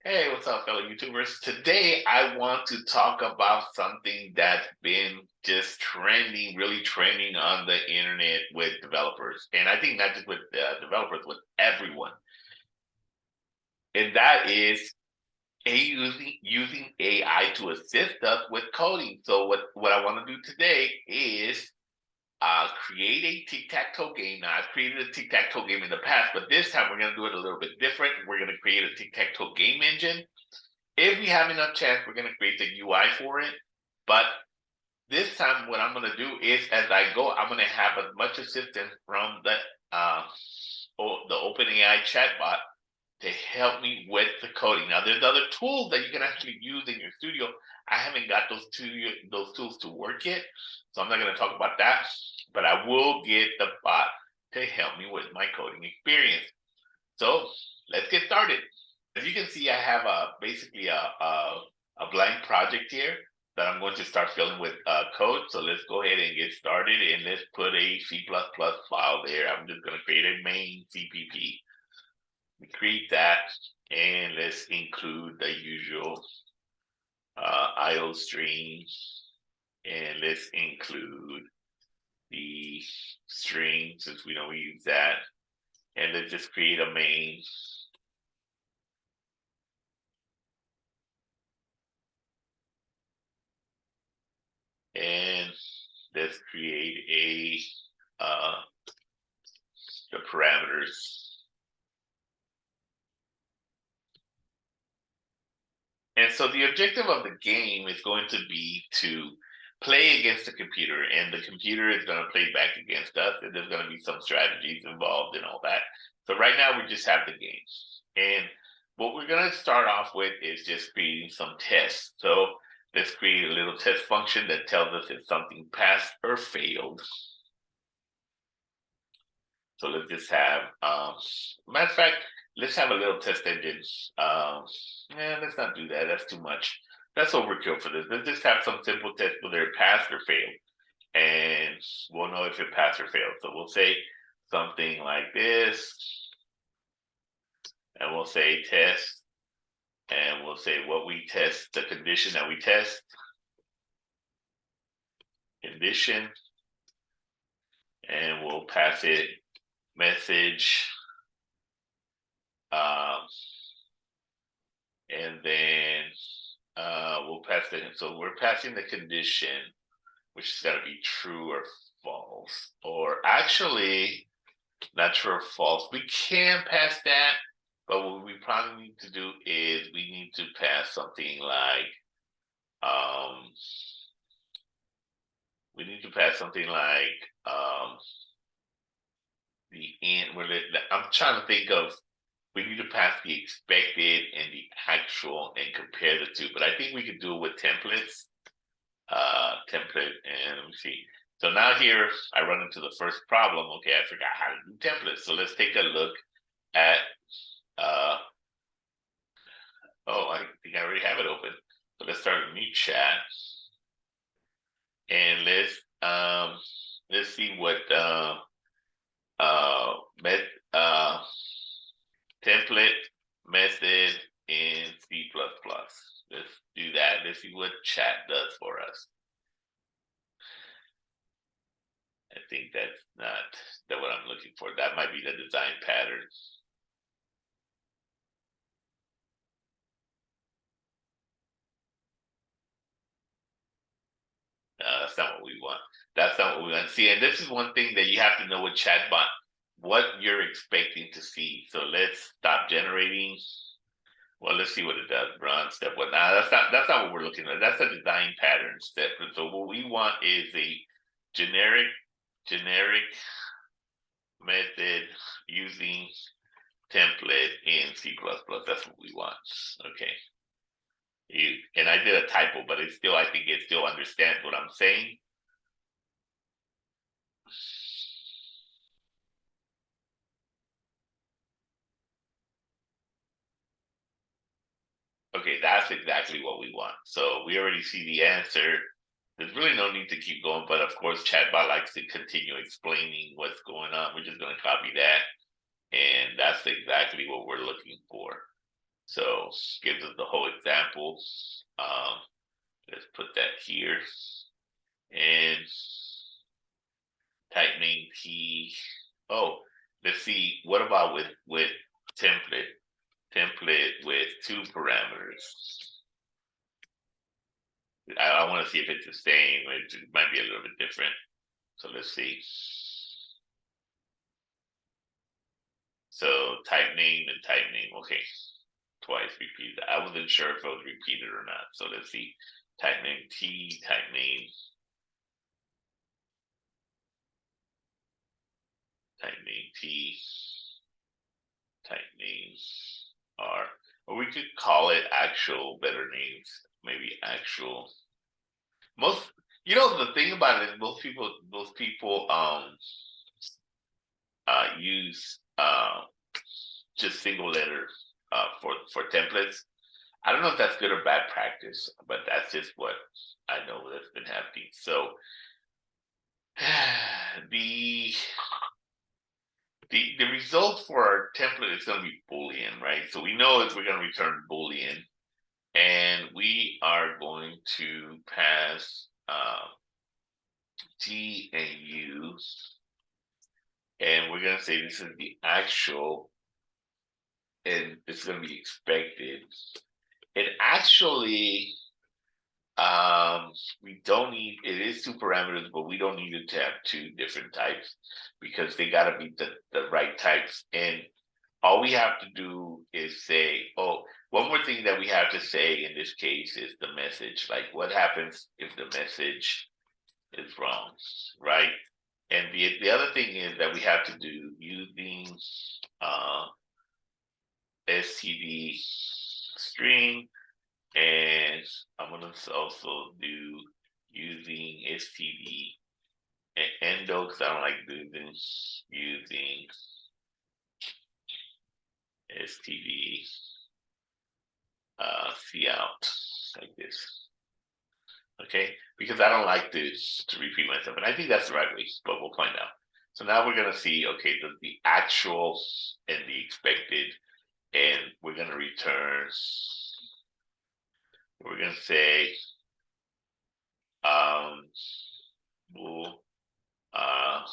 Hey, what's up, fellow YouTubers? Today, I want to talk about something that's been just trending, really trending on the internet with developers. And I think not just with developers, with everyone. And that is using AI to assist us with coding. So what I want to do today is create a Tic Tac Toe game. Now, I've created a Tic Tac Toe game in the past, but this time we're going to do it a little bit different. We're going to create a Tic Tac Toe game engine. If we have enough chance, we're going to create the UI for it. But this time, what I'm going to do is, as I go, I'm going to have as much assistance from the OpenAI chatbot to help me with the coding. Now, there's other tools that you can actually use in your studio. I haven't got those tools to work yet, so I'm not going to talk about that. But I will get the bot to help me with my coding experience. So let's get started. As you can see, I have basically a blank project here that I'm going to start filling with code. So let's go ahead and get started, and let's put a C++ file there. I'm just going to create a main CPP. We create that, and let's include the usual IO string, and let's include the string since we know we use that, and let's just create a main. And let's create the parameters. And so the objective of the game is going to be to play against the computer, and the computer is going to play back against us, and there's going to be some strategies involved and all that. So right now we just have the game. And what we're going to start off with is just creating some tests. So let's create a little test function that tells us if something passed or failed. So let's just have, matter of fact, let's have a little test engine. Let's not do that. That's too much. That's overkill for this. Let's just have some simple test whether it passed or failed. And we'll know if it passed or failed. So we'll say something like this. And we'll say test. And we'll say what we test, the condition that we test. Condition. And we'll pass it message. And then we'll pass it. So we're passing the condition, which is going to be true or false, or actually not true or false. We can pass that, but what we probably need to do is we need to pass something like we need to pass something like the end. I'm trying to think of. We need to pass the expected and the actual and compare the two. But I think we could do it with templates. Template, and let me see. So now here I run into the first problem. Okay, I forgot how to do templates. So let's take a look at, oh, I think I already have it open. So let's start a new chat. And let's see what template method in C++. Let's do that. Let's see what chat does for us. I think that's not what I'm looking for. That might be the design pattern. That's not what we want. That's not what we want to see. And this is one thing that you have to know with chatbot, what you're expecting to see. So let's stop generating. Well, let's see what it does. Run step one. Now that's not what we're looking at. That's a design pattern step. And so what we want is a generic method using template in C++. That's what we want. Okay. And I did a typo, but I think it still understands what I'm saying. Okay, that's exactly what we want. So we already see the answer. There's really no need to keep going, but of course, chatbot likes to continue explaining what's going on. We're just going to copy that, and that's exactly what we're looking for. So gives us the whole example. Let's put that here and type name key. Oh, let's see. What about with template? Template with 2 parameters. I want to see if it's the same. It might be a little bit different. So let's see. So type name and type name. Okay, twice repeated. I wasn't sure if it was repeated or not. So let's see. Type name T, type name, type name T, type name R. Or we could call it actual better names. Maybe actual. Most, the thing about it is most people use just single letter for templates. I don't know if that's good or bad practice, but that's just what I know that's been happening. So the the result for our template is going to be Boolean, right? So we know that we're going to return Boolean, and we are going to pass T and U, and we're going to say this is the actual, and it's going to be expected. And actually, we don't need, it is 2 parameters, but we don't need it to have 2 different types because they got to be the right types. And all we have to do is say, oh, one more thing that we have to say in this case is the message. Like, what happens if the message is wrong, right? And the other thing is that we have to do using std string, and I'm gonna also do using std and endo because I don't like doing this, using std cout like this. Okay, because I don't like this to repeat myself, and I think that's the right way, but we'll find out. So now we're gonna see, okay, the actual and the expected, and we're gonna return. We're gonna say bool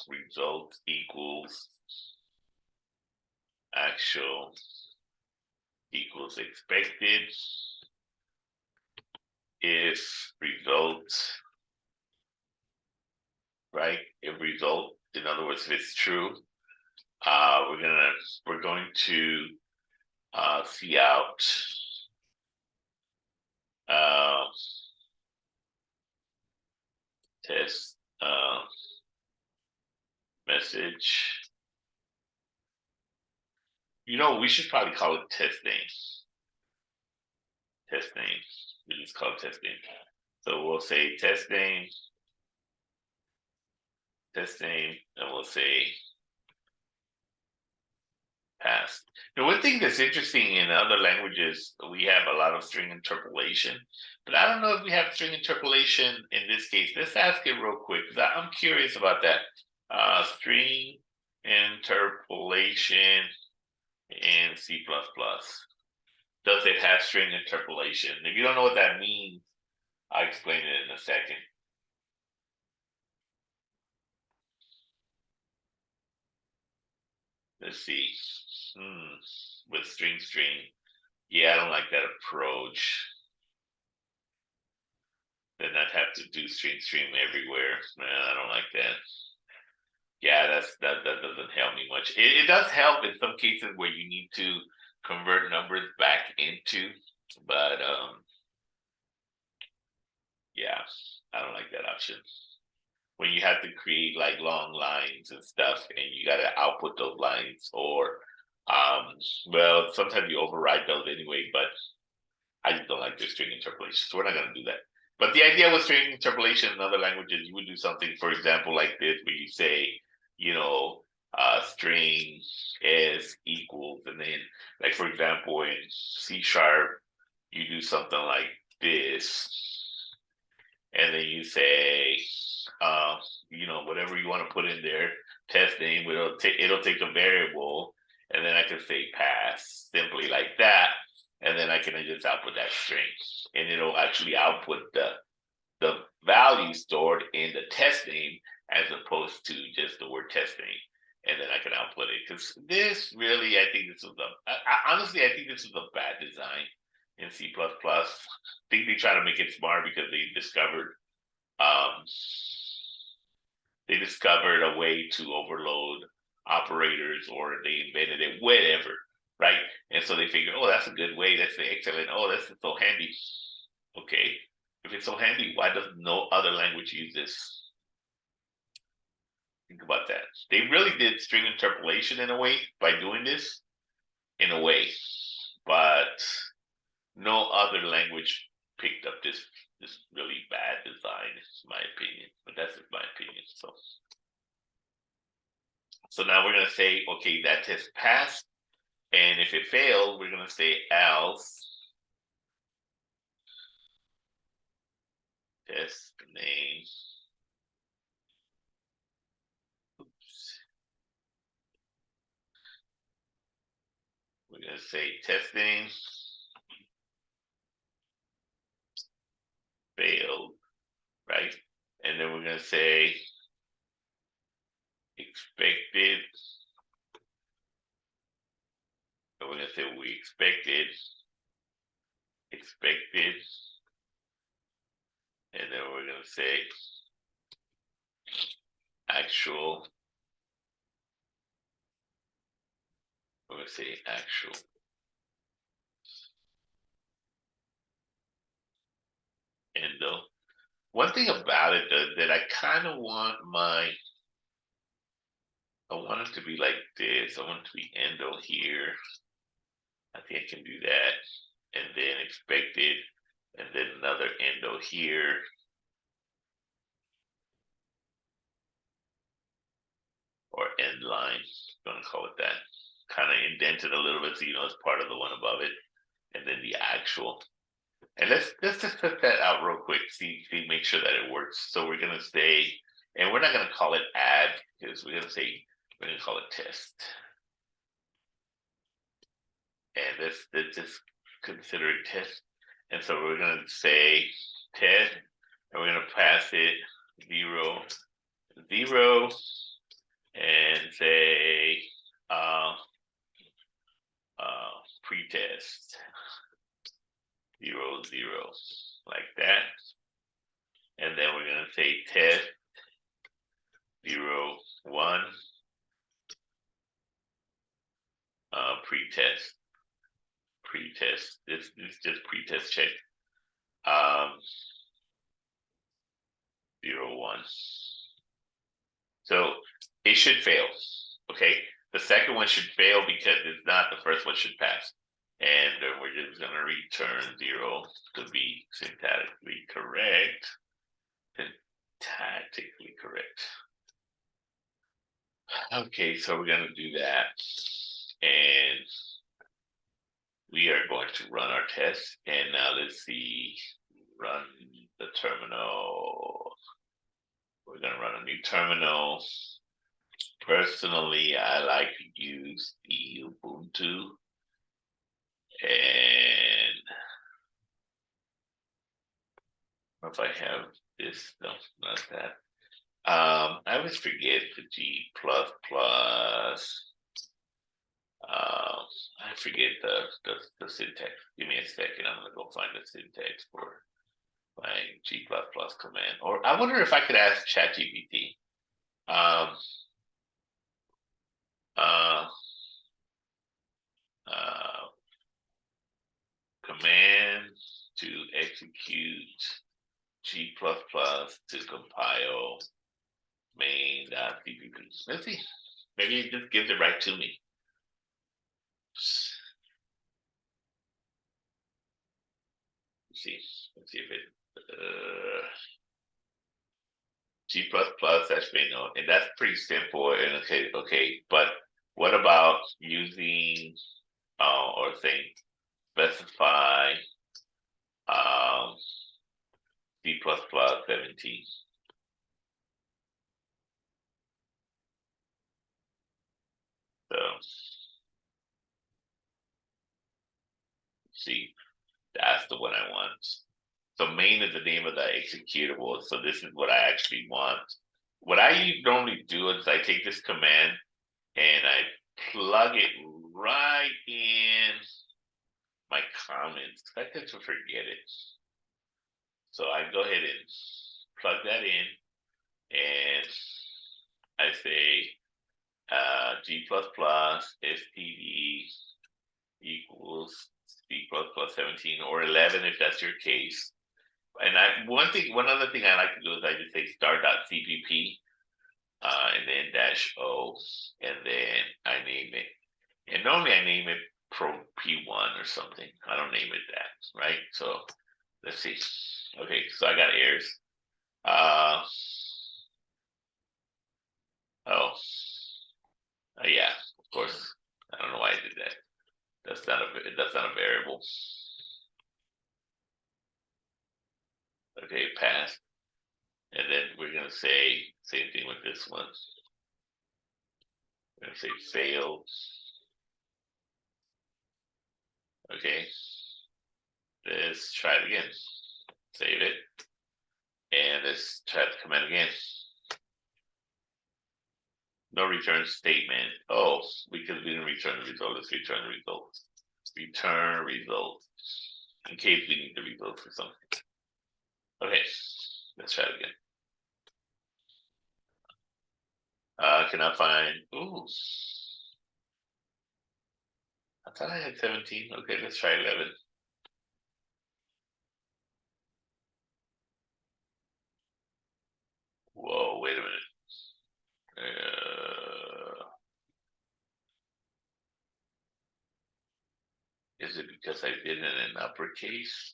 result equals actual equals expected if result, right? If result, in other words, if it's true, we're going to cout uh, test message. We should probably call it test name. Test name. We just call it test name. So we'll say test name, and we'll say past. Now, one thing that's interesting in other languages, we have a lot of string interpolation, but I don't know if we have string interpolation in this case. Let's ask it real quick because I'm curious about that. String interpolation in C++. Does it have string interpolation? If you don't know what that means, I'll explain it in a second. Let's see. With string. Yeah, I don't like that approach. Then I'd have to do string everywhere. Man, I don't like that. Yeah, that doesn't help me much. It does help in some cases where you need to convert numbers back into, but yeah, I don't like that option. When you have to create like long lines and stuff, and you got to output those lines, or well, sometimes you override those anyway. But I just don't like the string interpolation, so we're not going to do that. But the idea with string interpolation in other languages, you would do something, for example, like this, where you say, string is equals, and then, like for example, in C sharp, you do something like this, and then you say, whatever you want to put in there, test name, it'll take a variable, and then I can say pass simply like that, and then I can just output that string, and it'll actually output the value stored in the test name as opposed to just the word test name. And then I can output it. Because this really, I think this was honestly, I think this was a bad design in C++. I think they try to make it smart because um, they discovered a way to overload operators, or they invented it, whatever, right? And so they figured, oh, that's a good way. That's excellent. Oh, that's so handy. Okay, if it's so handy, why does no other language use this? Think about that. They really did string interpolation in a way by doing this, in a way, but no other language picked up this really bad design, in my opinion. But that's just my opinion. So now we're gonna say, okay, that test passed, and if it failed, we're gonna say else test name. Oops. We're gonna say testing failed, right? And then we're gonna say expected. And we're gonna say we expected, and then we're gonna say actual. We're gonna say actual. And one thing about it that I kind of want I want it to be like this. I want it to be endo here. I think I can do that. And then expected, and then another endo here. Or end line, I'm gonna call it that. Kind of indented a little bit so you know it's part of the one above it. And then the actual. And let's just put that out real quick, make sure that it works. So we're gonna say, and we're not gonna call it add, because we're gonna call it test. And let's just consider it test. And so we're gonna say test, and we're gonna pass it 0, 0, and say pretest 0, 0, like that. And then we're gonna say test 0, 1, pretest. This is just pretest check. 0, 1. So it should fail. Okay. The second one should fail because it's not, the first one should pass. And we're just gonna return 0 to be syntactically correct. Syntactically correct. Okay, so we're gonna do that. And we are going to run our test. And now let's see, run the terminal. We're gonna run a new terminal. Personally, I like to use the Ubuntu. And if I have this, no, not that. I always forget the G++. I forget the syntax. Give me a second. I'm gonna go find the syntax for my G++ command. Or I wonder if I could ask ChatGPT. Um, uh, uh, command to execute G++ to compile main.cpp. Let's see. Maybe it just gives it right to me. Let's see if it G++ actually no, and that's pretty simple. And okay, but what about using or saying specify C++ 17? So See, that's the one I want. So main is the name of the executable. So this is what I actually want. What I normally do is I take this command and I plug it right in my comments. I tend to forget it. So I go ahead and plug that in and I say G++ std equals C++ 17 or 11 if that's your case. And one other thing I like to do is I just say start.cpp and then -o, and then I name it. And normally I name it Pro P1 or something. I don't name it that, right? So let's see. Okay, so I got errors. Oh, yeah, of course. I don't know why I did that. That's not a variable. Okay, passed. And then we're gonna say same thing with this one. We're gonna say failed. Okay. Let's try it again. Save it. And let's try the command again. No return statement. Oh, because we didn't return the result. Let's return the result. Return result. In case we need the result for something. Okay, let's try it again. Can I find? Ooh, I thought I had 17. Okay, let's try 11. Whoa, wait a minute. Is it because I did it in uppercase?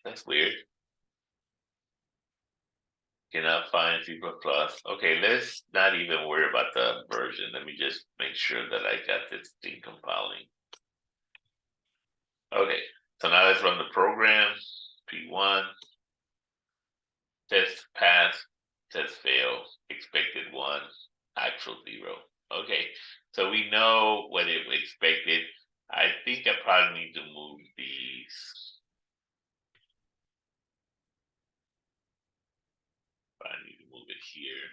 That's weird. Cannot find C++. Okay, let's not even worry about the version. Let me just make sure that I got this thing compiling. Okay, so now let's run the program. P1, test pass, test fail, expected 1, actual 0. Okay, so we know what it expected. I think I probably need to move these. I need to move it here.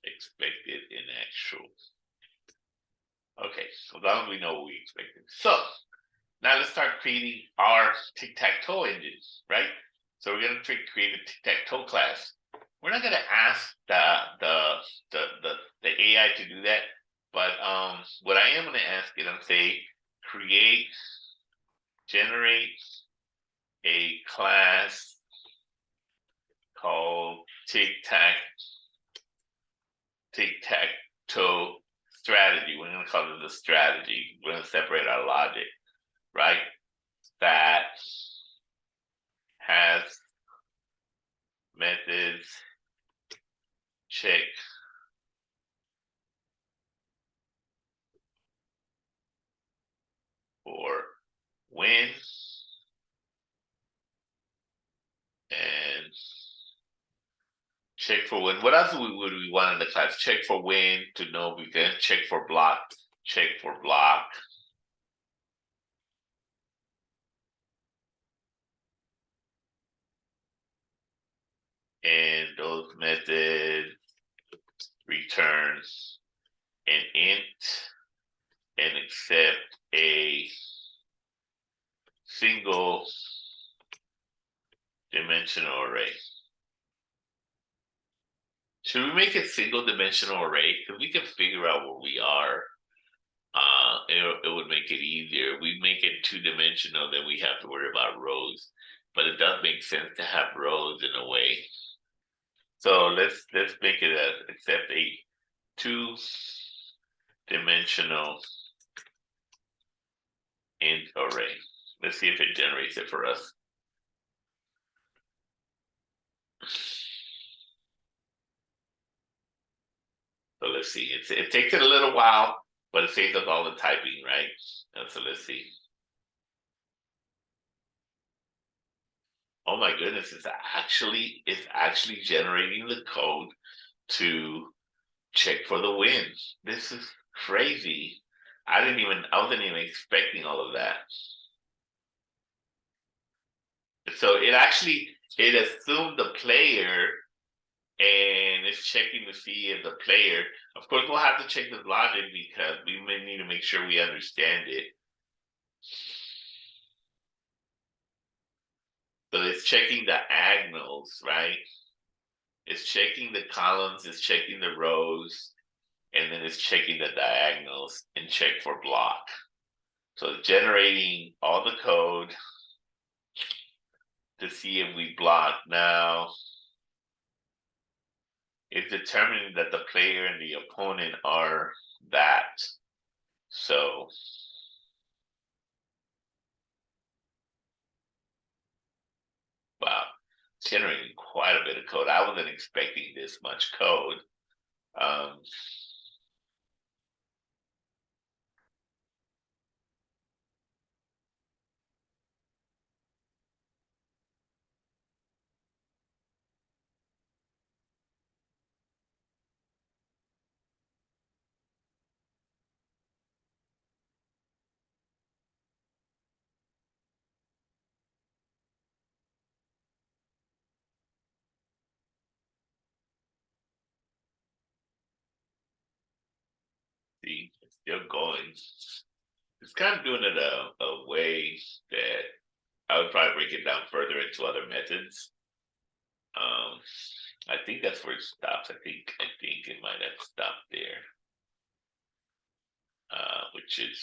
Expected in actual. Okay, so now we know what we expected. So now let's start creating our Tic Tac Toe engine, right? So we're gonna create a Tic Tac Toe class. We're not gonna ask the AI to do that, but what I am gonna ask it, I'm say generate a class called Tic Tac Toe strategy. We're gonna call it the strategy. We're gonna separate our logic, right? That has methods check for when and check for when. What else would we want in the class? Check for when to know. We can check for block. Check for block. And those methods returns an int and accept a single dimensional array. Should we make a single dimensional array? Because we can figure out where we are. It would make it easier. We make it 2-dimensional, then we have to worry about rows. But it does make sense to have rows in a way. So let's make it accept a 2-dimensional int array. Let's see if it generates it for us. So let's see. It takes it a little while, but it saves us all the typing, right? So let's see. Oh my goodness, it's actually generating the code to check for the win. This is crazy. I wasn't even expecting all of that. So it assumed the player and it's checking to see if the player, of course, we'll have to check the logic because we may need to make sure we understand it. So it's checking the diagonals, right? It's checking the columns, it's checking the rows, and then it's checking the diagonals and check for block. So it's generating all the code to see if we block. Now, it's determining that the player and the opponent are that. So, wow, it's generating quite a bit of code. I wasn't expecting this much code. Um, see, it's still going. It's kind of doing it a way that I would probably break it down further into other methods. Um, I think that's where it stops. I think it might have stopped there, which is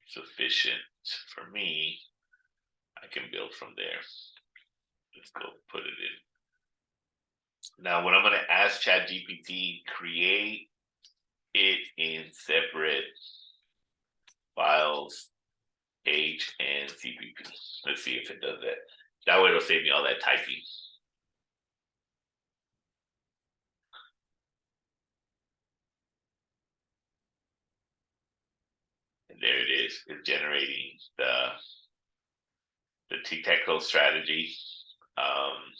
sufficient for me. I can build from there. Let's go put it in. Now, when I'm going to ask ChatGPT, create it in separate files, H and CPP. Let's see if it does that. That way it'll save me all that typing. And there it is. It's generating the Tic Tac Toe strategy. Um,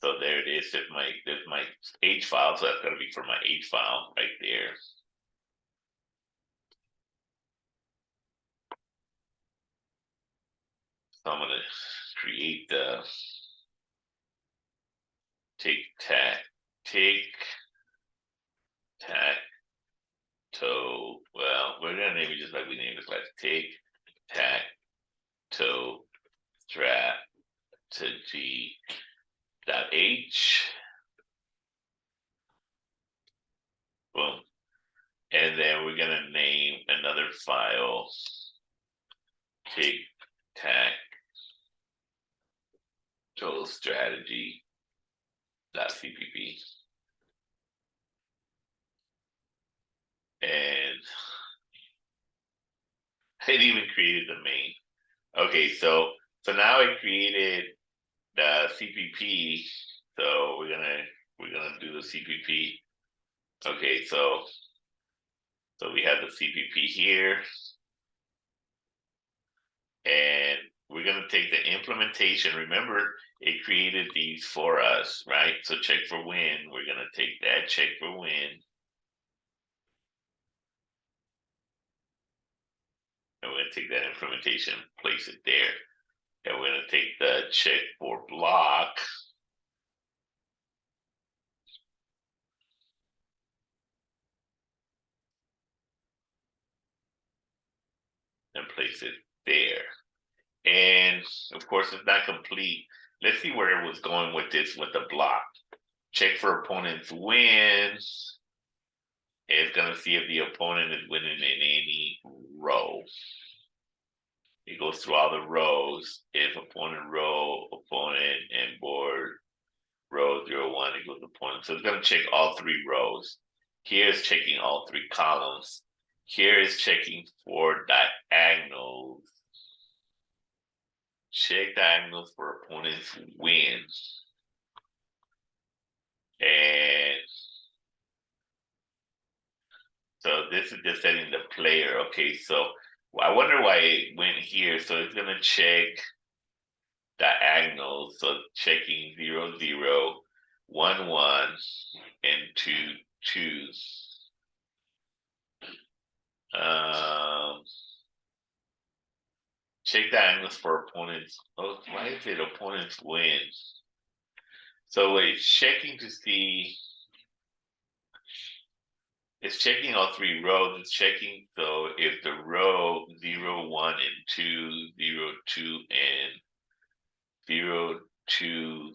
so there it is. There's my H file. So that's going to be for my H file right there. So I'm going to create the Tic Tac Toe. Well, we're going to name it just like we named the class. Tic Tac Toe strategy .h. Boom. And then we're going to name another file Tic Tac Toe strategy .cpp. And it even created the main. Okay, so now it created the CPP. So we're gonna do the CPP. Okay, so we have the CPP here, and we're gonna take the implementation. Remember, it created these for us, right? So check for win. We're gonna take that check for win, and we're gonna take that implementation, place it there, and we're gonna take the check for block. And place it there. And of course, it's not complete. Let's see where it was going with this with the block. Check for opponent's wins. It's going to see if the opponent is winning in any row. It goes through all the rows. If opponent row, opponent, and board row 0, 1 equals opponent. So it's going to check all three rows. Here is checking all three columns. Here is checking for diagonals. Check diagonals for opponent's wins. And so this is just setting the player. Okay, so I wonder why it went here. So it's going to check diagonals. So checking 0, 0, 1, 1, and 2, two. Um, check diagonals for opponents. Oh, why is it opponents win? So it's checking to see. It's checking all three rows. It's checking so if the row 0, 1, and 2, 0, 2, and 0, 2.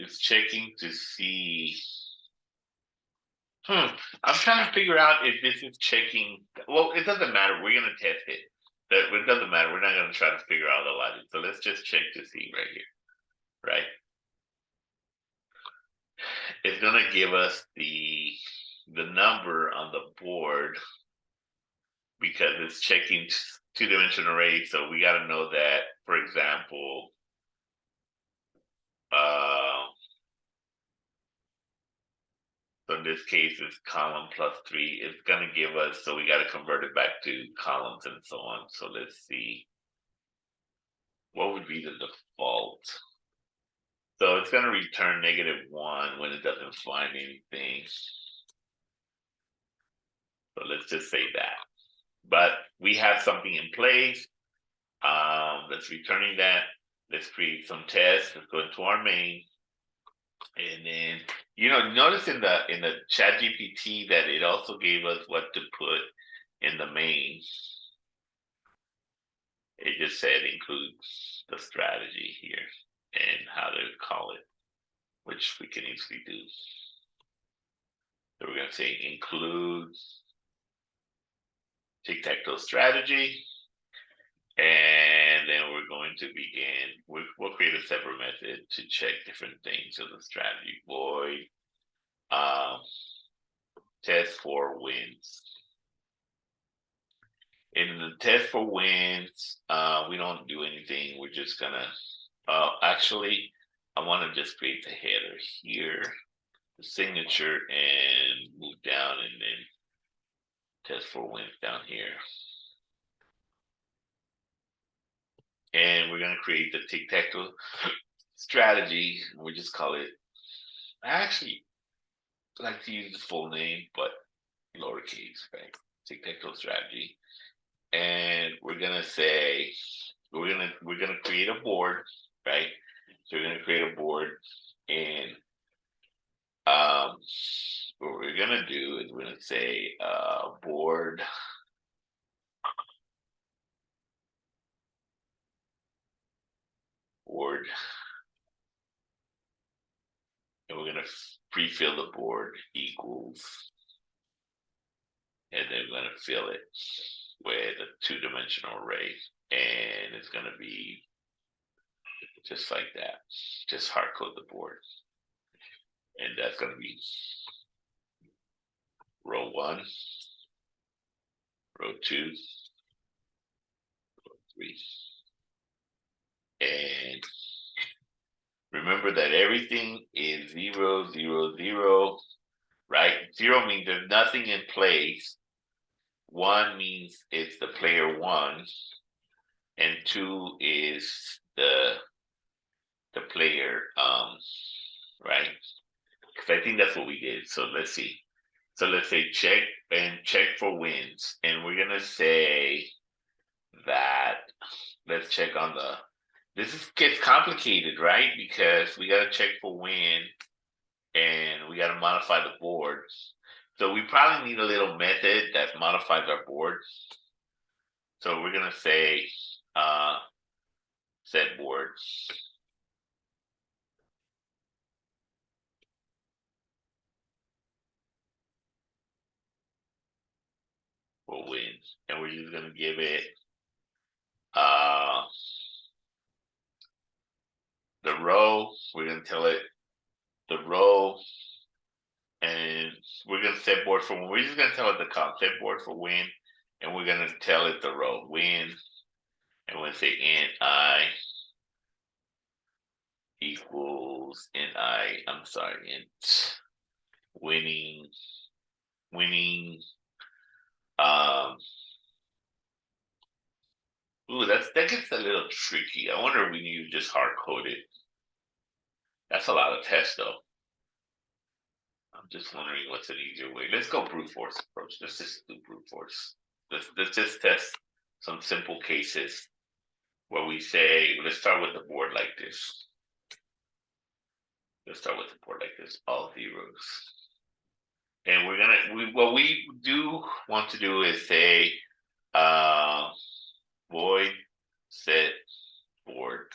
It's checking to see. I'm trying to figure out if this is checking. Well, it doesn't matter. We're gonna test it. It doesn't matter. We're not gonna try to figure out the logic. So let's just check to see right here. Right? It's gonna give us the number on the board because it's checking two-dimensional arrays. So we got to know that, for example, so in this case, it's column plus 3. It's going to give us, so we got to convert it back to columns and so on. So let's see. What would be the default? So it's going to return -1 when it doesn't find anything. So let's just say that. But we have something in place. Let's returning that. Let's create some tests. Let's go into our main. And then, notice in the ChatGPT that it also gave us what to put in the main. It just said include the strategy here and how to call it, which we can easily do. So we're going to say include Tic Tac Toe strategy. And then we're going to begin. We'll create a separate method to check different things of the strategy. Void test for wins. In the test for wins, we don't do anything. We're just gonna. Actually, I want to just create the header here, the signature, and move down, and then test for wins down here. And we're gonna create the Tic Tac Toe strategy. We just call it. I actually like to use the full name, but lowercase, right? Tic Tac Toe strategy, and we're gonna say we're gonna create a board, right? So we're gonna create a board, and what we're gonna do is we're gonna say board board, and we're gonna pre-fill the board equals, and then we're gonna fill it with a two-dimensional array, and it's gonna be just like that. Just hard code the board, and that's gonna be row 1, row 2, row 3, and remember that everything is 0, 0, 0, right? 0 means there's nothing in place. 1 means it's the player 1, and 2 is the player, right? Because I think that's what we did. So let's see. So let's say check for wins, and we're gonna say that. Let's check on the. Gets complicated, right? Because we gotta check for win, and we gotta modify the board. So we probably need a little method that modifies our board. So we're gonna say set board for wins, and we're just gonna give it the row. We're gonna tell it the row, and we're gonna set board for win. We're just gonna tell it the column set board for win, and we're gonna tell it the row win, and we're gonna say ni equals ni. I'm sorry, int winning winning um Ooh, that gets a little tricky. I wonder if we need to just hard code it. That's a lot of tests, though. I'm just wondering what's an easier way. Let's go brute force approach. Let's just do brute force. Let's just test some simple cases where we say, let's start with the board like this. Let's start with the board like this, all zeros. And what we do want to do is say, void set board.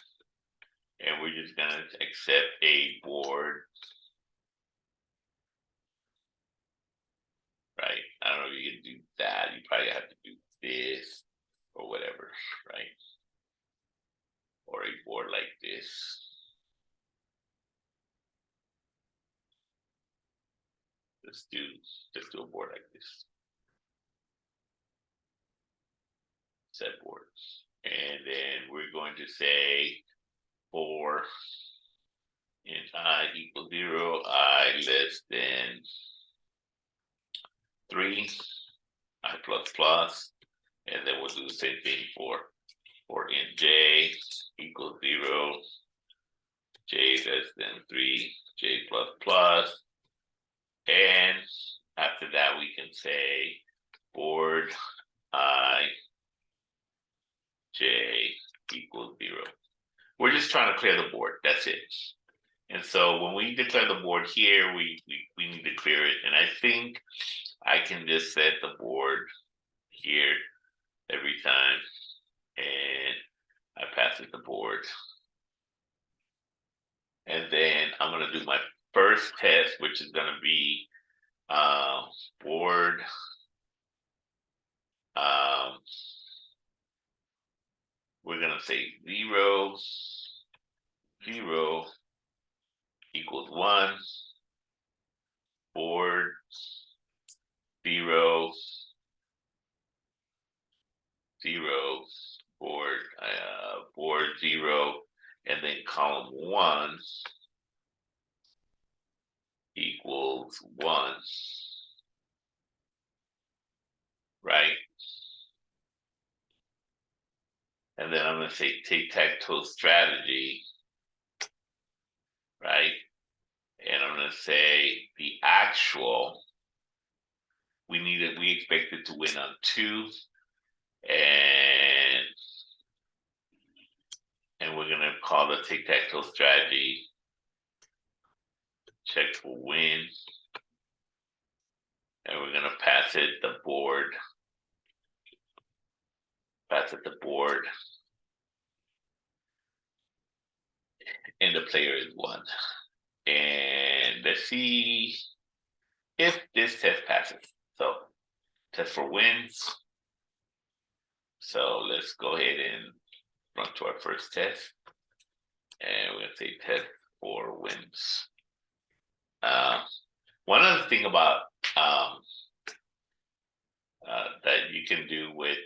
And we're just gonna accept a board, right? I don't know if you can do that. You probably have to do this or whatever, right? Or a board like this. Let's do a board like this. Set board. And then we're going to say for in I equals 0, I less than 3, I plus plus, and then we'll do the same thing for in j equals 0, j less than 3, j plus plus, and after that we can say board I j equals 0. We're just trying to clear the board. That's it. And so when we declare the board here, we need to clear it. And I think I can just set the board here every time, and I pass it the board. And then I'm going to do my first test, which is going to be board we're going to say 0, 0 equals 1, board 0, 0, board 0, and then column 1 equals 1, right? And then I'm going to say tic tac toe strategy, right? And I'm going to say the actual, we expect it to win on 2, and we're going to call the tic tac toe strategy check for win, and we're going to pass it the board, and the player is 1. And let's see if this test passes. So test for wins. So let's go ahead and run to our first test. And we're going to say test for wins. One other thing about that you can do with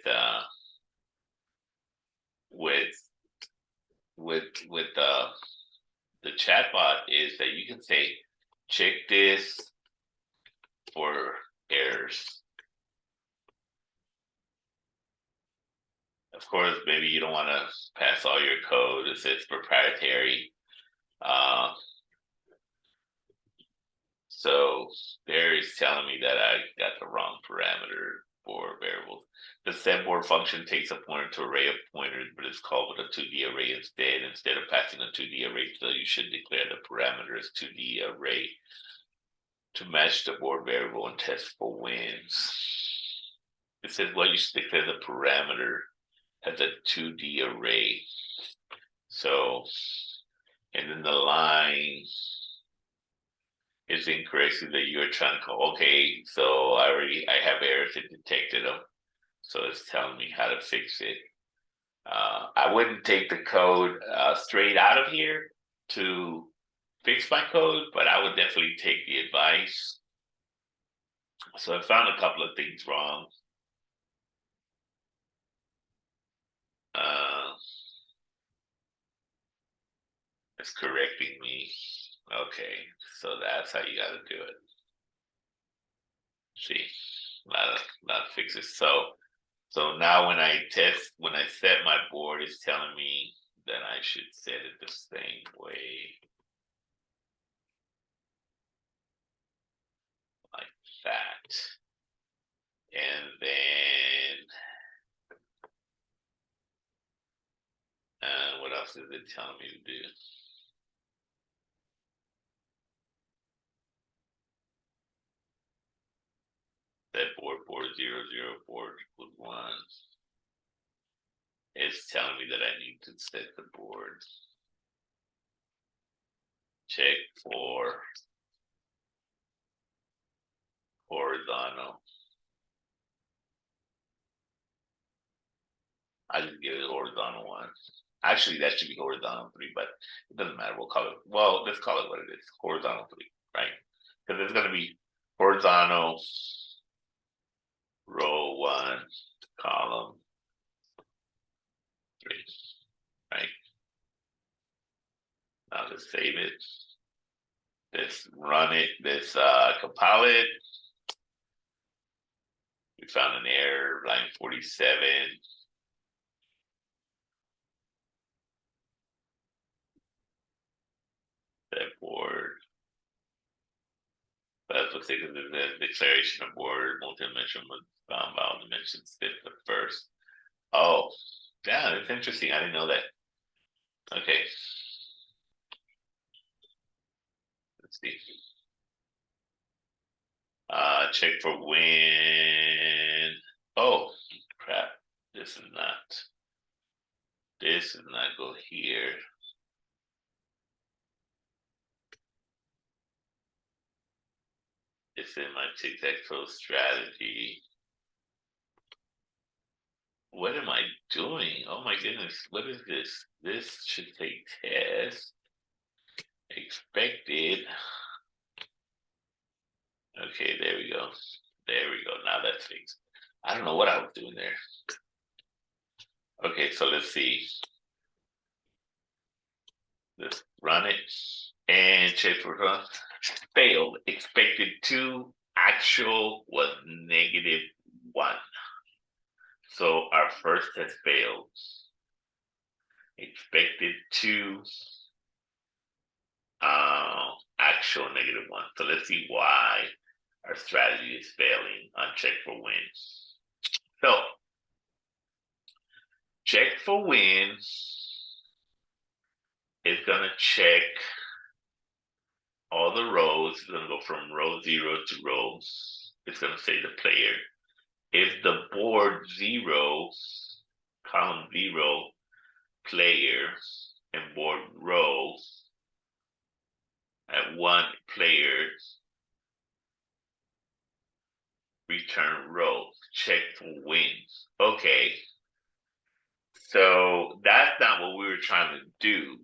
the chatbot is that you can say, check this for errors. Of course, maybe you don't want to pass all your code. It says proprietary. So there is telling me that I got the wrong parameter for variables. The setBoard function takes a pointer to array of pointers, but it's called with a 2D array instead of passing a 2D array. So you should declare the parameter as 2D array to match the board variable and test for wins. It says, well, you should declare the parameter as a 2D array. So, and then the line is incorrect so that you're trying to call, okay, so I have errors, it detected them. So it's telling me how to fix it. I wouldn't take the code straight out of here to fix my code, but I would definitely take the advice. So I found a couple of things wrong. It's correcting me. Okay, so that's how you got to do it. See, a lot of fixes. So So now when I set my board, it's telling me that I should set it the same way, like that. And then, what else is it telling me to do? Set board 4004 equals 1. It's telling me that I need to set the board. Check for horizontal. I just give it a horizontal 1. Actually, that should be horizontal 3, but it doesn't matter. We'll call it, well, let's call it what it is, horizontal 3, right? Because it's going to be horizontal row 1, column 3, right? Now let's save it. Let's run it. Let's compile it. We found an error, line 47. That board. That's what's taken in the declaration of board, multi-dimensional bound vowel dimensions fit the first. Oh, yeah, that's interesting. I didn't know that. Okay. Let's see. Check for when. Oh, crap. This is not go here. It's in my Tic Tac Toe strategy. What am I doing? Oh my goodness, what is this? This should say test. Expected. Okay, there we go. There we go. Now that's fixed. I don't know what I was doing there. Okay, so let's see. Let's run it and check for failed. Expected 2, actual was -1. So our first test failed. Expected 2, actual -1. So let's see why our strategy is failing on check for win. So check for win is going to check all the rows. It's going to go from row 0 to row. It's going to say the player. If the board 0, column 0, player, and board row at 1 player, return row, check for wins. Okay. So that's not what we were trying to do.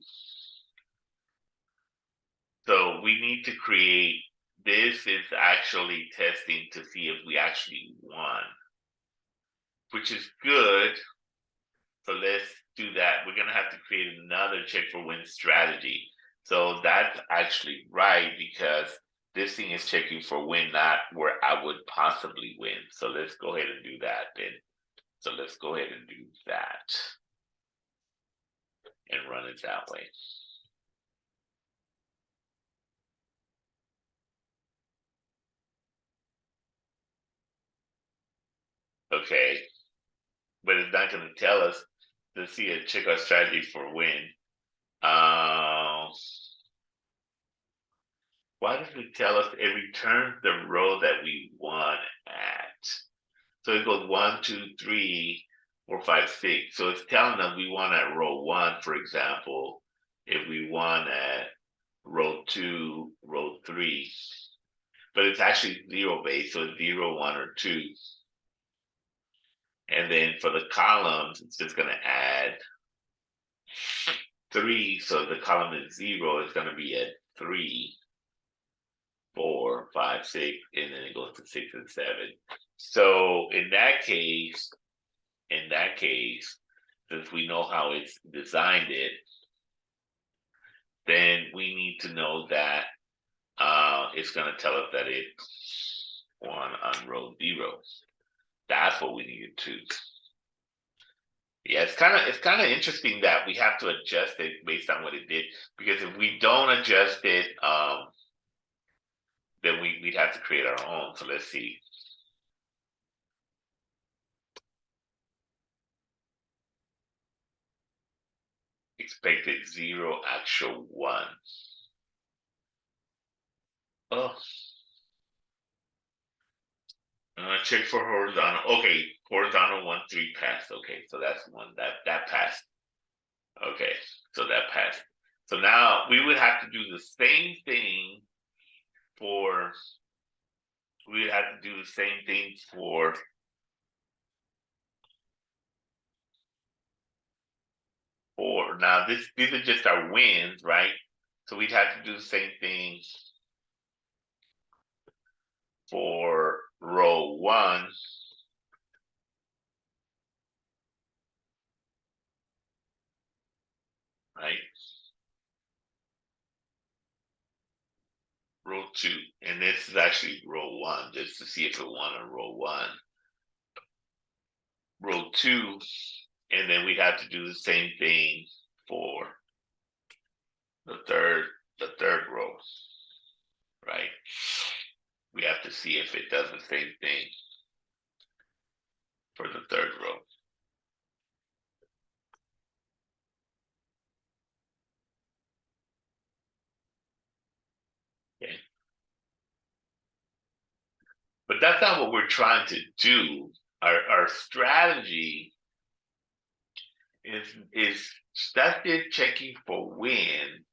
So we need to create, this is actually testing to see if we actually won, which is good. So let's do that. We're going to have to create another check for win strategy. So that's actually right, because this thing is checking for win, not where I would possibly win. So let's go ahead and do that then. So let's go ahead and do that and run it that way. Okay. But it's not going to tell us to see a check our strategy for win. Why does it tell us it returns the row that we won at? So it goes 1, 2, 3, 4, 5, 6. So it's telling us we won at row 1, for example, if we won at row 2, row 3. But it's actually 0 based, so it's 0, 1, or 2. And then for the columns, it's just going to add 3. So the column is 0, it's going to be at 3, 4, 5, 6, and then it goes to 6 and 7. So in that case, since we know how it's designed it, then we need to know that it's going to tell us that it's 1 on row 0. That's what we need to do. Yeah, it's kind of interesting that we have to adjust it based on what it did, because if we don't adjust it, then we'd have to create our own. So let's see. Expected zero, actual one. Oh, check for horizontal. Okay, horizontal 1-3 passed. Okay, so that's one that passed. Okay, so that passed. So now we would have to do the same thing for. We would have to do the same thing for now. These are just our wins, right? So we'd have to do the same thing for row one, right? Row two, and this is actually row one, just to see if it won on row one. Row two, and then we'd have to do the same thing for the third row, right? We have to see if it does the same thing for the third row. Okay. But that's not what we're trying to do. Our strategy is static checking for win,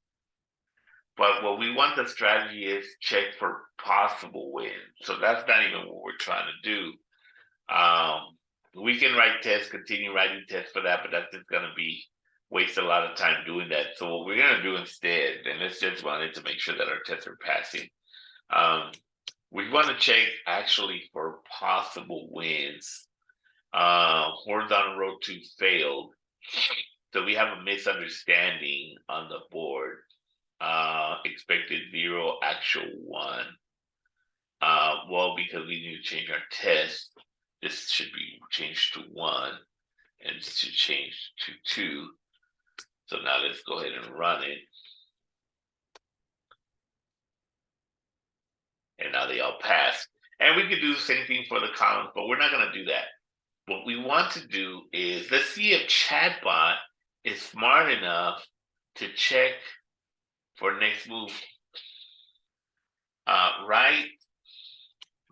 but what we want the strategy is check for possible win. So that's not even what we're trying to do. We can write tests, continue writing tests for that, but that's just going to be waste a lot of time doing that. So what we're going to do instead, and let's just wanted to make sure that our tests are passing. We want to check actually for possible wins. Horizontal row two failed, so we have a misunderstanding on the board. Expected zero, actual one. Well, because we need to change our test, this should be changed to one, and this should change to two. So now let's go ahead and run it. And now they all pass. And we could do the same thing for the columns, but we're not going to do that. What we want to do is let's see if chatbot is smart enough to check for next move. Write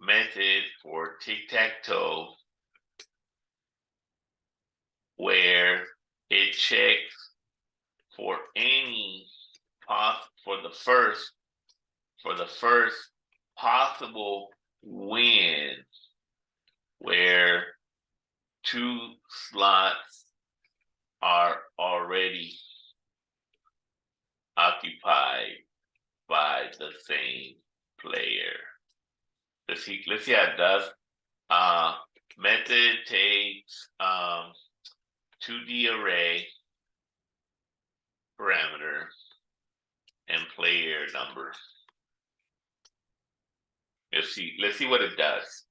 method for tic tac toe where it checks for any for the first possible win where two slots are already occupied by the same player. Let's see how it does. Method takes 2D array parameter and player number. Let's see what it does.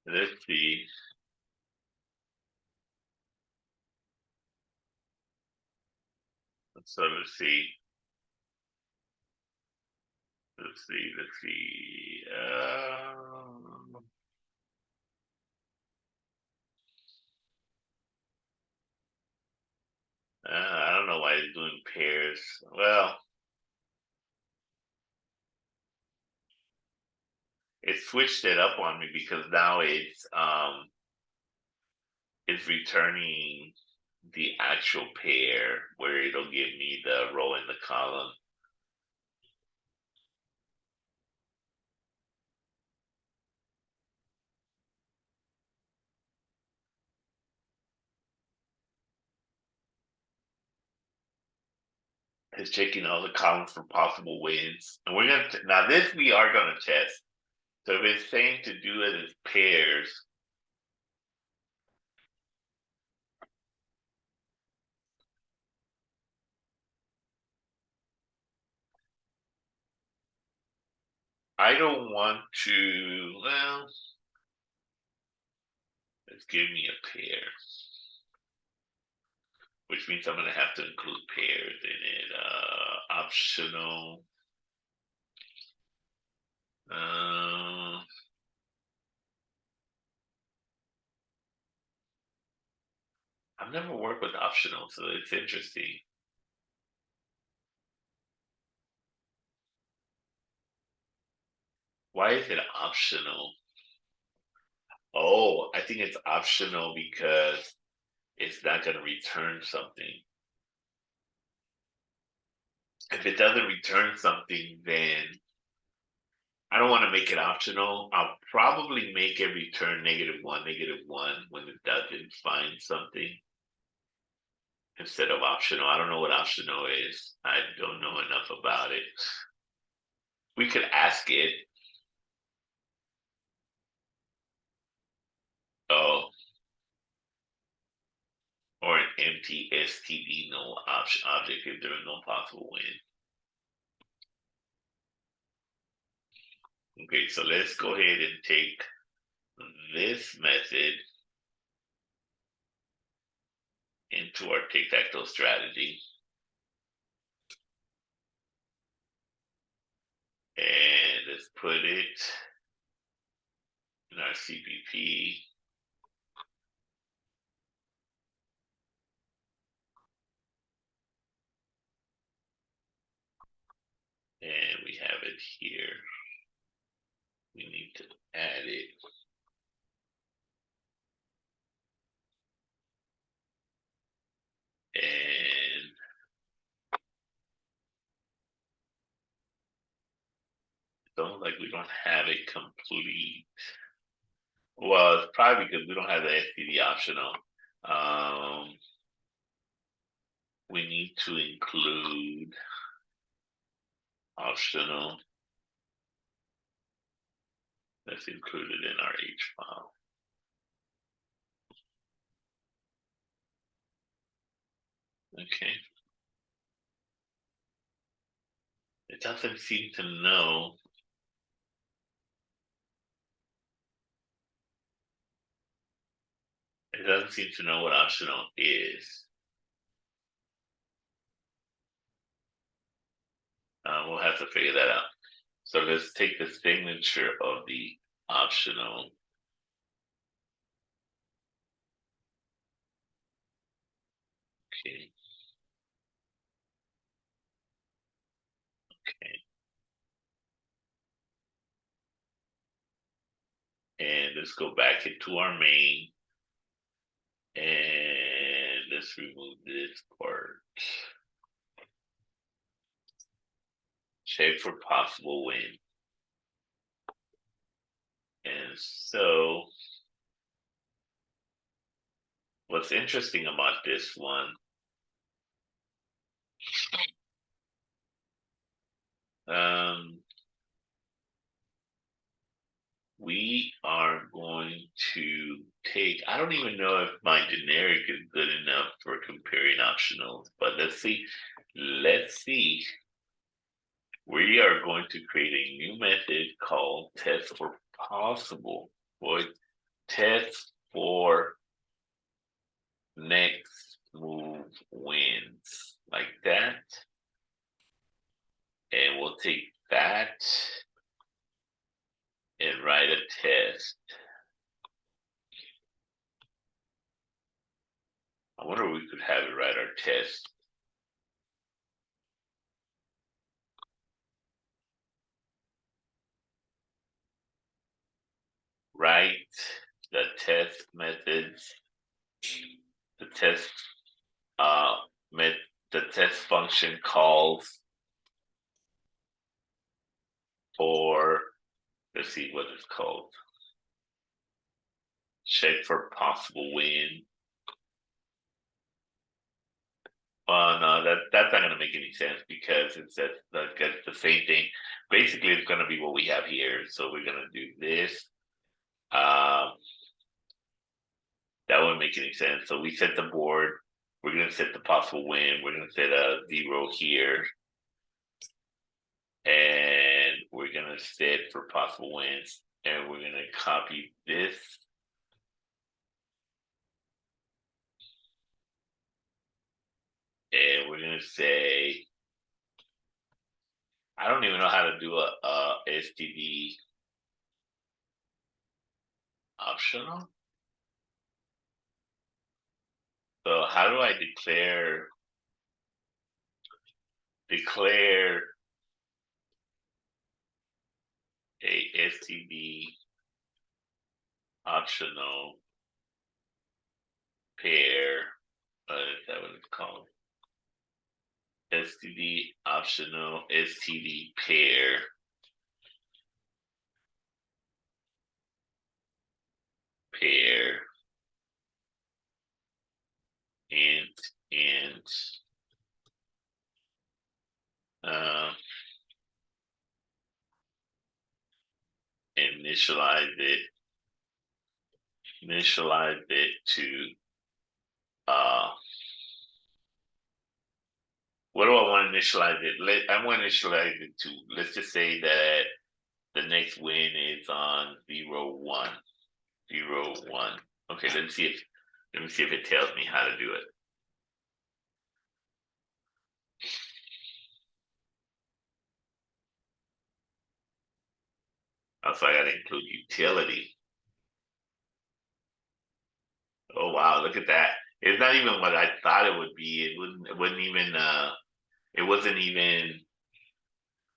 Let's see. So let's see. Let's see. Let's see. I don't know why it's doing pairs. Well, it switched it up on me because now it's returning the actual pair where it'll give me the row in the column. It's checking all the columns for possible wins. And we're gonna now this we are gonna test. So if it's saying to do it as pairs, I don't want to, well, let's give me a pair, which means I'm going to have to include pairs in it. Optional. Uh, I've never worked with optional, so it's interesting. Why is it optional? Oh, I think it's optional because it's not going to return something. If it doesn't return something, then I don't want to make it optional. I'll probably make it return negative one when it doesn't find something instead of optional. I don't know what optional is. I don't know enough about it. We could ask it. Oh, or an empty STD, no option object if there is no possible win. Okay, so let's go ahead and take this method into our tic-tac-toe strategy. And let's put it in our CPP. And we have it here. We need to add it. And it's almost like we don't have it complete. Well, it's probably because we don't have the STD optional. We need to include optional. Let's include it in our H file. Okay. It doesn't seem to know. It doesn't seem to know what optional is. We'll have to figure that out. So let's take the signature of the optional. Okay. Okay. And let's go back into our main. And let's remove this part. Check for possible win. And so what's interesting about this one, we are going to take, I don't even know if my generic is good enough for comparing optionals, but let's see. Let's see. We are going to create a new method called test for possible, or test for next move wins, like that. And we'll take that and write a test. I wonder if we could have it write our test. Write the test methods, the test the test function calls for, let's see what it's called. Check for possible win. No, that's not going to make any sense because it's the same thing. Basically, it's going to be what we have here. So we're going to do this. That wouldn't make any sense. So we set the board. We're going to set the possible win. We're going to set a 0 here. And we're gonna set for possible wins, and we're gonna copy this. And we're gonna say, I don't even know how to do a STD optional. So how do I declare a STD optional pair? Is that what it's called? STD optional STD pair and um, initialize it to uh what do I want to initialize it? I want to initialize it to, let's just say that the next win is on 0-1. 0-1. Okay, let me see if it tells me how to do it. Also, I gotta include utility. Oh wow, look at that. It's not even what I thought it would be. It wasn't even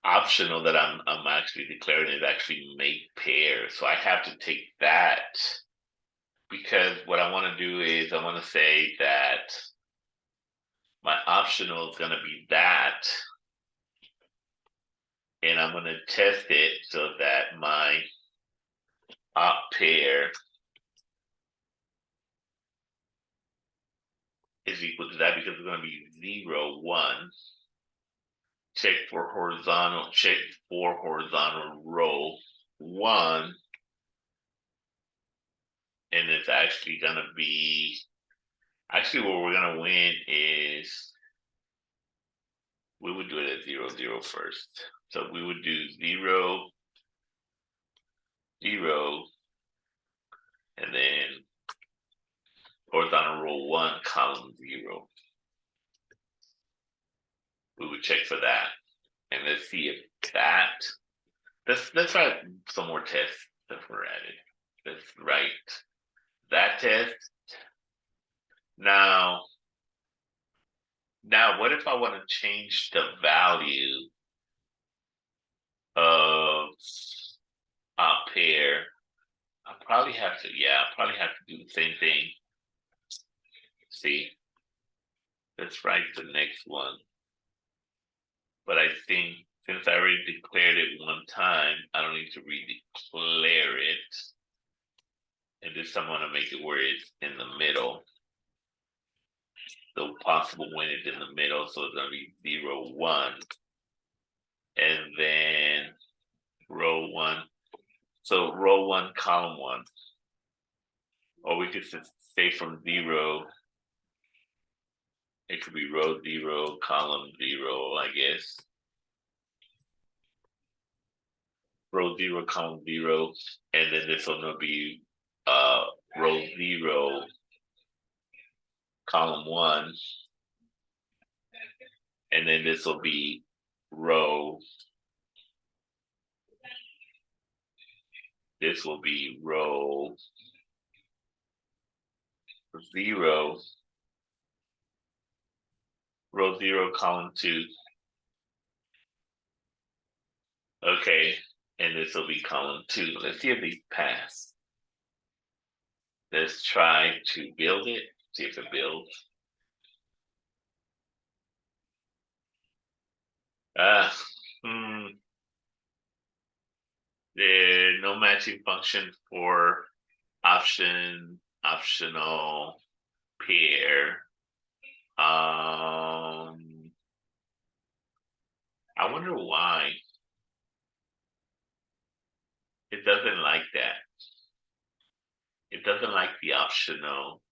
optional that I'm actually declaring it actually make pair. So I have to take that, because what I want to do is I want to say that my optional is going to be that, and I'm going to test it so that my op pair is equal to that, because it's going to be 0-1. Check for horizontal row 1, and it's actually going to be, actually what we're going to win is, we would do it at 0-0 first. So we would do 0-0, and then horizontal row 1, column 0. We would check for that. And let's see if that, let's try some more tests that we're at it. Let's write that test. Now what if I want to change the value of op pair? I'll probably have to do the same thing. See, let's write the next one. But I think since I already declared it one time, I don't need to re-declare it. And this time I'm going to make it where it's in the middle. The possible win is in the middle, so it's going to be 0-1. And then row 1. So row 1, column 1. Or we could say from 0, it could be row 0, column 0, I guess. Row 0, column 0, and then this one will be row 0, column 1, and then this will be row 0, row 0, column 2. Okay, and this will be column 2. Let's see if these pass. Let's try to build it, see if it builds. There's no matching function for optional pair. I wonder why it doesn't like that. It doesn't like the optional.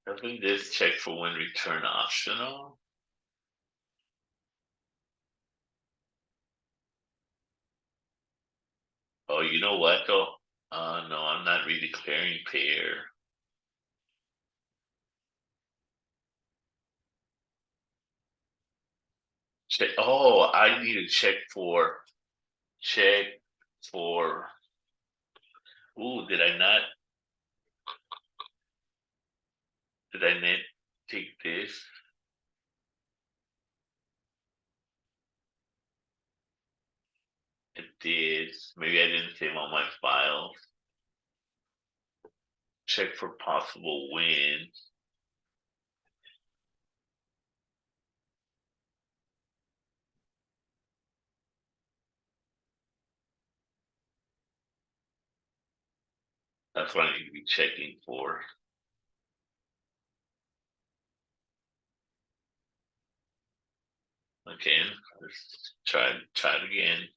Doesn't this check for when return optional? Oh, you know what though? No, I'm not redeclaring pair. Check. Oh, I need to check for. Ooh, did I not? Did I not take this? It did. Maybe I didn't save all my files. Check for possible win. That's what I need to be checking for. Okay, let's try it again.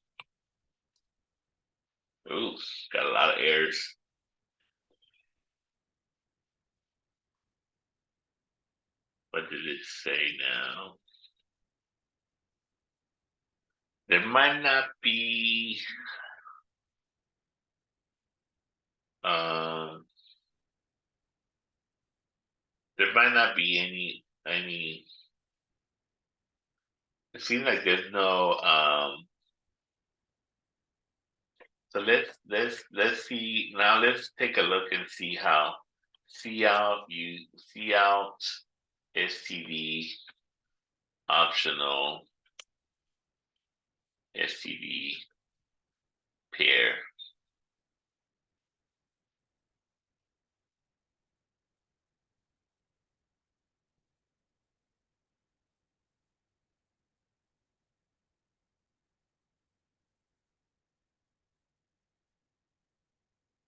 Ooh, got a lot of errors. What did it say now? There might not be um there might not be any it seems like there's no so let's see now let's take a look and see out STD optional STD pair.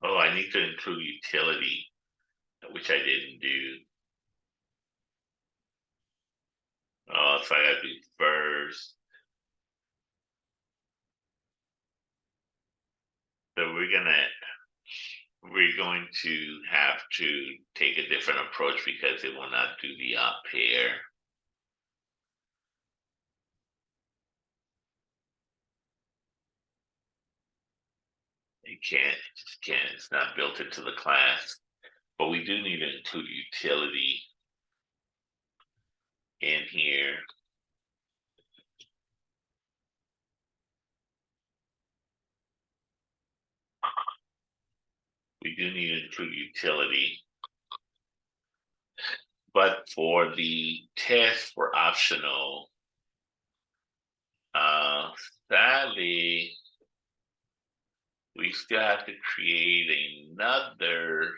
Oh, I need to include utility, which I didn't do. Oh, so I gotta do first. So we're going to have to take a different approach because it will not do the pair. It just can't. It's not built into the class. But we do need to include utility in here. We do need to include utility. But for the test for optional, uh, sadly, we still have to create another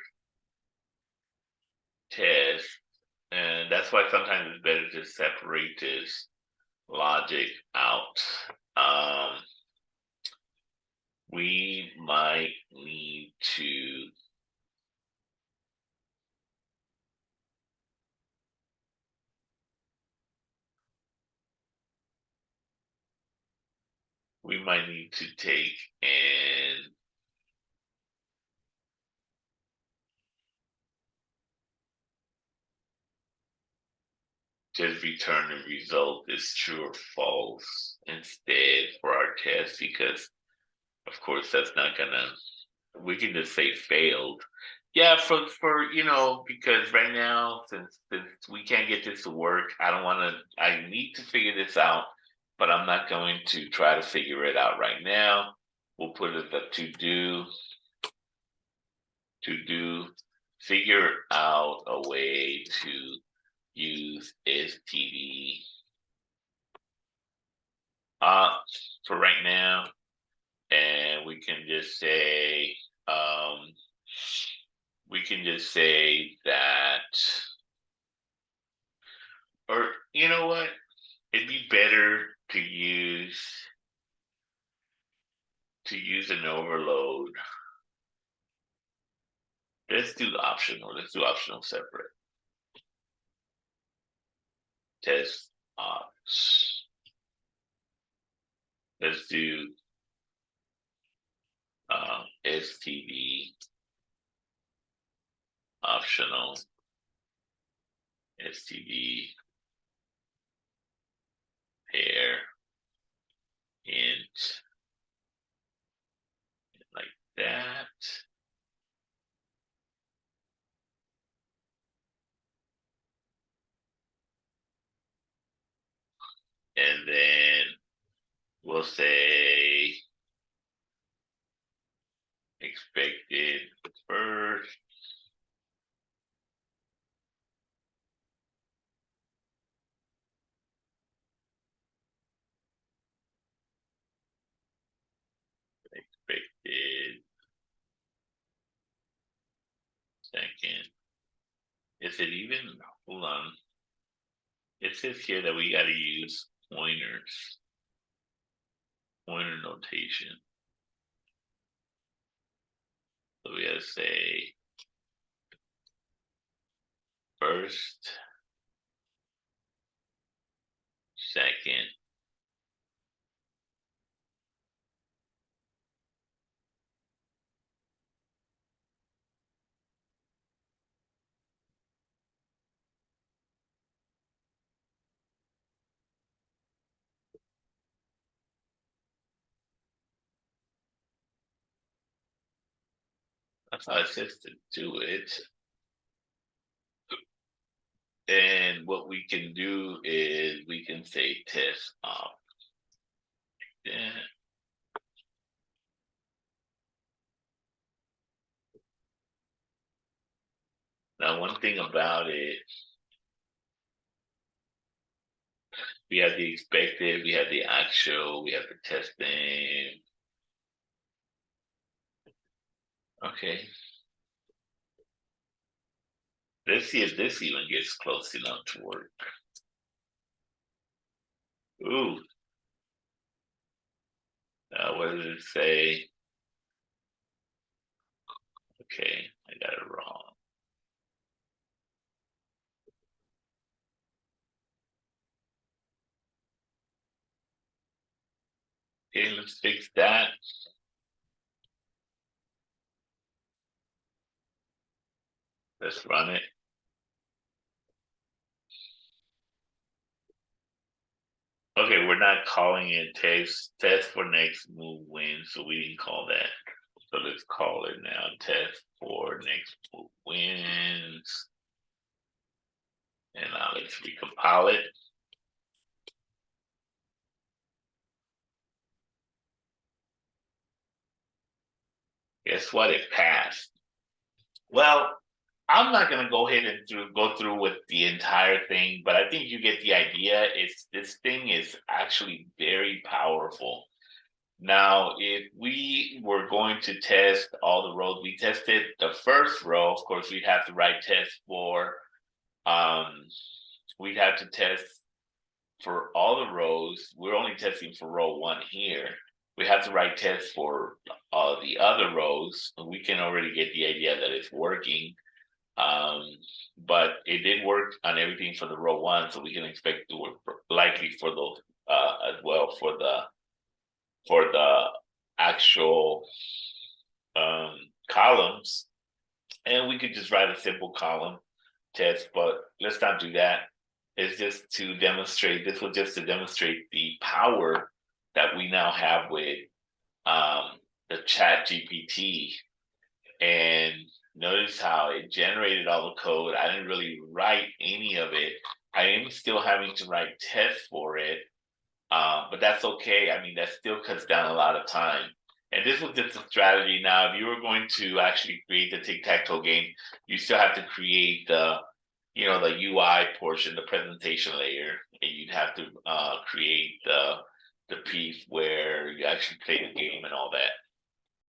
test. And that's why sometimes it's better to separate this logic out. Um, we might need to take and just return the result is true or false instead for our test because of course that's not gonna we can just say failed. Yeah, for because right now since we can't get this to work, I need to figure this out, but I'm not going to try to figure it out right now. We'll put it the to do figure out a way to use STD uh for right now, and um we can just say that, or you know what, it'd be better to use an overload. Let's do optional separate. Test ops. Let's do STD optional. STD, pair, int, like that. And then we'll say expected first. Expected second. Is it even? Hold on. It says here that we got to use pointers, pointer notation. So we got to say first, second, that's how it says to do it. And what we can do is we can say test off. Yeah. Now, one thing about it, we have the expected, we have the actual, we have the testing. Okay. Let's see if this even gets close enough to work. Ooh. What does it say? Okay, I got it wrong. Okay, let's fix that. Let's run it. Okay, we're not calling it test for next move win, so we didn't call that. So let's call it now test for next move wins. And now let's recompile it. Guess what? It passed. Well, I'm not gonna go ahead and go through with the entire thing, but I think you get the idea. This thing is actually very powerful. Now, if we were going to test all the rows, we tested the first row. Of course, we'd have to write tests for. Um, we'd have to test for all the rows. We're only testing for row one here. We have to write tests for the other rows. We can already get the idea that it's working. Um, but it did work on everything for the row one, so we can expect to work likely for those as well for the actual columns. And we could just write a simple column test, but let's not do that. It's just to demonstrate. This was just to demonstrate the power that we now have with the ChatGPT. And notice how it generated all the code. I didn't really write any of it. I am still having to write tests for it, but that's okay. I mean, that still cuts down a lot of time. And this was just a strategy. Now, if you were going to actually create the Tic Tac Toe game, you still have to create the UI portion, the presentation layer, and you'd have to create the piece where you actually play the game and all that.